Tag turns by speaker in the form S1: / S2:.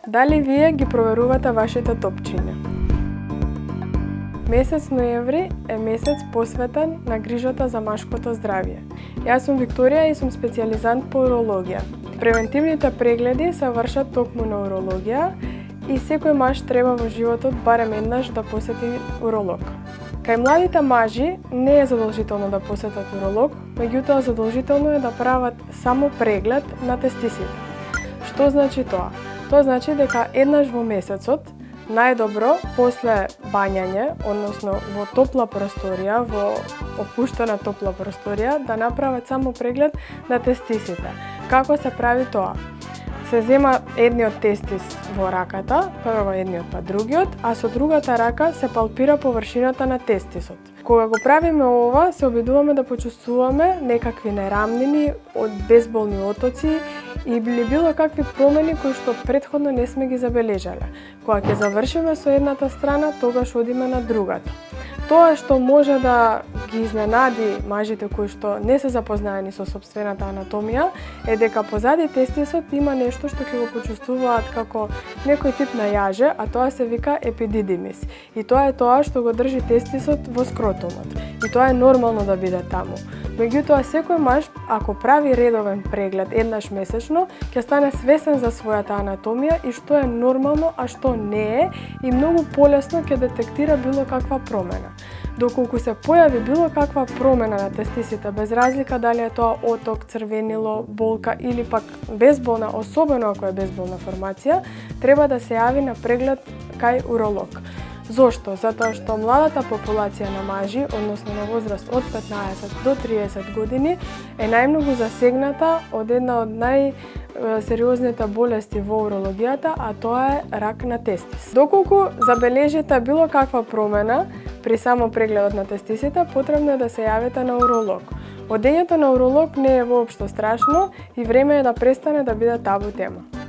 S1: Дали вие ги проверувате вашите топчиња? Месец ноември е месец посветен на грижата за машкото здравје. Јас сум Викторија и сум специјализант по урологија. Превентивните прегледи се вршат токму на урологија и секој маж треба во животот барем еднаш да посети уролог. Кај младите мажи не е задолжително да посетат уролог, меѓутоа задолжително е да прават само преглед на тестисите. Што значи тоа? Тоа значи дека еднаш во месецот, најдобро после бањање, односно во топла просторија, во опуштена топла просторија, да направат само преглед на тестисите. Како се прави тоа? Се зема едниот тестис во раката, прво едниот па другиот, а со другата рака се палпира површината на тестисот. Кога го правиме ова, се обидуваме да почувствуваме некакви нерамнини, од безболни отоци или било какви промени кои што претходно не сме ги забележале. Кога ќе завршиме со едната страна, тогаш одиме на другата. Тоа што може да ги изненади мажите кои што не се запознаени со сопствената анатомија е дека позади тестисот има нешто што ќе го почувствуваат како некој тип на јаже, а тоа се вика епидидимис. И тоа е тоа што го држи тестисот во скротумот. И тоа е нормално да биде таму. Меѓутоа секој маж, ако прави редовен преглед еднаш месечно, ќе стане свесен за својата анатомија и што е нормално, а што не е, и многу полесно ќе детектира било каква промена. Доколку се појави било каква промена на тестисите, без разлика дали е тоа оток, црвенило, болка или пак безболна, особено ако е безболна формација, треба да се јави на преглед кај уролог. Зошто? Затоа што младата популација на мажи, односно на возраст од 15 до 30 години, е најмногу засегната од една од најсериозните болести во урологијата, а тоа е рак на тестис. Доколку забележите било каква промена при само прегледот на тестисите, потребно е да се јавите на уролог. Одењето на уролог не е воопшто страшно и време е да престане да биде табу тема.